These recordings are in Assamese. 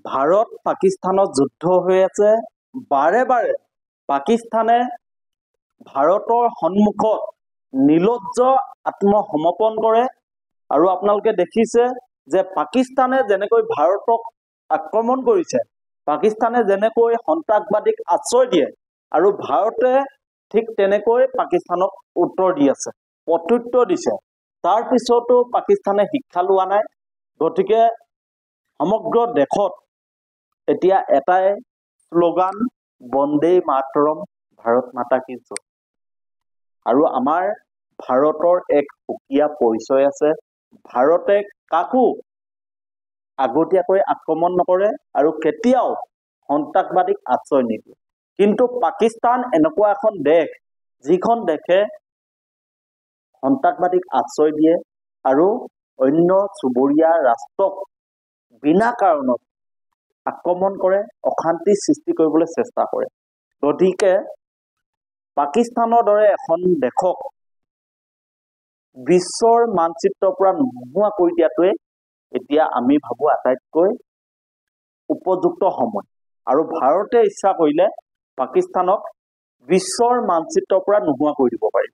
ভাৰত পাকিস্তানত যুদ্ধ হৈ আছে। বাৰে বাৰে পাকিস্তানে ভাৰতৰ সন্মুখত নিলজ্জ আত্মসমৰ্পণ কৰে। আৰু আপোনালোকে দেখিছে যে পাকিস্তানে যেনেকৈ ভাৰতক আক্ৰমণ কৰিছে, পাকিস্তানে যেনেকৈ সন্ত্ৰাসবাদীক আশ্ৰয় দিয়ে, আৰু ভাৰতে ঠিক তেনেকৈ পাকিস্তানক উত্তৰ দি আছে, প্ৰত্যুত্তৰ দিছে। তাৰ পিছতো পাকিস্তানে শিক্ষা লোৱা নাই। গতিকে সমগ্ৰ দেশত এতিয়া এটাই শ্লোগান, বন্দে মাতৰম, ভাৰত মাতা কি জয়। আৰু আমাৰ ভাৰতৰ এক সুকীয়া পৰিচয় আছে। ভাৰতে কাকো আগতীয়াকৈ আক্ৰমণ নকৰে আৰু কেতিয়াও সন্ত্ৰাসবাদীক আশ্ৰয় নিদিয়ে। কিন্তু পাকিস্তান এনেকুৱা এখন দেশ, যিখন দেশে সন্ত্ৰাসবাদীক আশ্ৰয় দিয়ে আৰু অন্য চুবুৰীয়া ৰাষ্ট্ৰক বিনা কাৰণত আক্ৰমণ কৰে, অশান্তি সৃষ্টি কৰিবলৈ চেষ্টা কৰে। গতিকে পাকিস্তানৰ দৰে এখন দেশক বিশ্বৰ মানচিত্ৰৰ পৰা নোহোৱা কৰি দিয়াটোৱে এতিয়া আমি ভাবো আটাইতকৈ উপযুক্ত সময়। আৰু ভাৰতে ইচ্ছা কৰিলে পাকিস্তানক বিশ্বৰ মানচিত্ৰৰ পৰা নোহোৱা কৰি দিব পাৰি।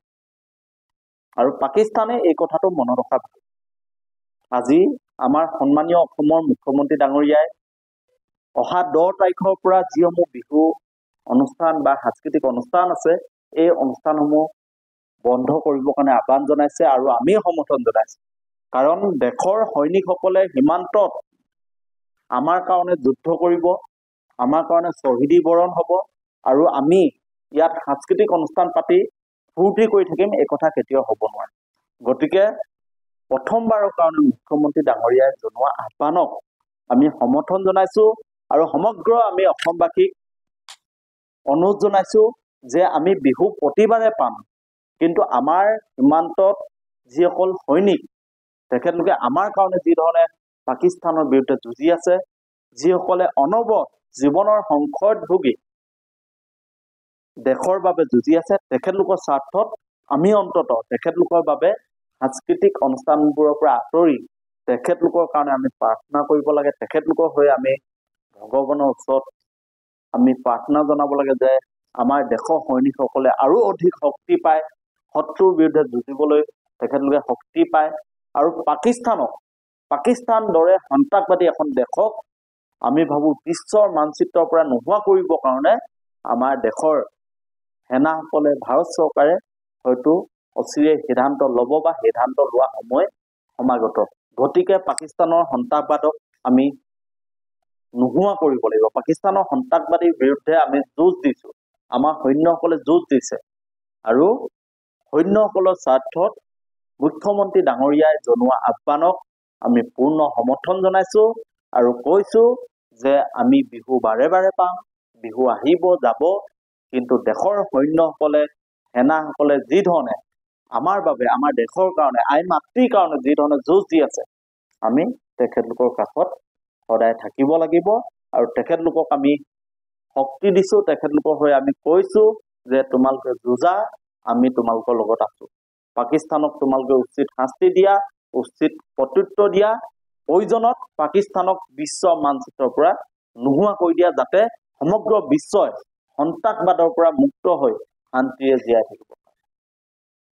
আৰু পাকিস্তানে এই কথাটো মনত ৰখা ভাল। আজি আমাৰ সন্মানীয় অসমৰ মুখ্যমন্ত্ৰী ডাঙৰীয়াই অহা 10 তাৰিখৰ পৰা যিসমূহ বিহু অনুষ্ঠান বা সাংস্কৃতিক অনুষ্ঠান আছে, এই অনুষ্ঠানসমূহ বন্ধ কৰিবৰ কাৰণে আহ্বান জনাইছে আৰু আমি সমৰ্থন জনাইছো। কাৰণ দেশৰ সৈনিকসকলে সীমান্তত আমাৰ কাৰণে যুদ্ধ কৰিব, আমাৰ কাৰণে শ্বহীদী বৰণ হ'ব, আৰু আমি ইয়াত সাংস্কৃতিক অনুষ্ঠান পাতি ফূৰ্তি কৰি থাকিম, এই কথা কেতিয়াও হ'ব নোৱাৰে। গতিকে প্ৰথমবাৰৰ কাৰণে মুখ্যমন্ত্ৰী ডাঙৰীয়াই জনোৱা আহ্বানক আমি সমৰ্থন জনাইছো আৰু সমগ্ৰ আমি অসমবাসীক অনুৰোধ জনাইছো যে আমি বিহু প্ৰতিবাৰে পাম, কিন্তু আমাৰ সীমান্তত যিসকল সৈনিক, তেখেতলোকে আমাৰ কাৰণে যি ধৰণে পাকিস্তানৰ বিৰুদ্ধে যুঁজি আছে, যিসকলে অনবৰত জীৱনৰ সংকট ভুগি দেশৰ বাবে যুঁজি আছে, তেখেতলোকৰ স্বাৰ্থত আমি অন্তত তেখেতলোকৰ বাবে সাংস্কৃতিক অনুষ্ঠানবোৰৰ পৰা আঁতৰি তেখেতলোকৰ কাৰণে আমি প্ৰাৰ্থনা কৰিব লাগে। তেখেতলোকৰ হৈ আমি ভগৱানৰ ওচৰত আমি প্ৰাৰ্থনা জনাব লাগে যে আমাৰ দেশৰ সৈনিকসকলে আৰু অধিক শক্তি পায়, শত্ৰুৰ বিৰুদ্ধে যুঁজিবলৈ তেখেতলোকে শক্তি পায়। আৰু পাকিস্তান দৰে সন্ত্ৰাসবাদী এখন দেশক আমি ভাবো বিশ্বৰ মানচিত্ৰৰ পৰা নোহোৱা কৰিবৰ কাৰণে আমাৰ দেশৰ সেনাসকলে, ভাৰত চৰকাৰে হয়তো অচিৰে সিদ্ধান্ত ল'ব বা সিদ্ধান্ত লোৱা সময় সমাগত। গতিকে পাকিস্তানৰ সন্ত্ৰাসবাদক আমি নোহোৱা কৰিব লাগিব। পাকিস্তানৰ সন্ত্ৰাসবাদীৰ বিৰুদ্ধে আমি যুঁজ দিছো, আমাৰ সৈন্যসকলে যুঁজ দিছে, আৰু সৈন্যসকলৰ স্বাৰ্থত মুখ্যমন্ত্ৰী ডাঙৰীয়াই জনোৱা আহ্বানক আমি পূৰ্ণ সমৰ্থন জনাইছো আৰু কৈছো যে আমি বিহু বাৰে বাৰে পাম, বিহু আহিব যাব, কিন্তু দেশৰ সৈন্যসকলে, সেনাসকলে যি ধৰণে আমাৰ বাবে, আমাৰ দেশৰ কাৰণে, আই মাতৃৰ কাৰণে যি ধৰণে যুঁজ দি আছে, আমি তেখেতলোকৰ কাষত সদায় থাকিব লাগিব। আৰু তেখেতলোকক আমি শক্তি দিছো, তেখেতলোকৰ হৈ আমি কৈছো যে তোমালোকে যুঁজা, আমি তোমালোকৰ লগত আছো। পাকিস্তানক তোমালোকে উচিত শাস্তি দিয়া, উচিত প্ৰত্যুত্তৰ দিয়া, প্ৰয়োজনত পাকিস্তানক বিশ্ব মানচিত্ৰৰ পৰা নোহোৱা কৰি দিয়া, যাতে সমগ্ৰ বিশ্বই সন্ত্ৰাসবাদৰ পৰা মুক্ত হৈ শান্তিৰে জীয়াই থাকিব।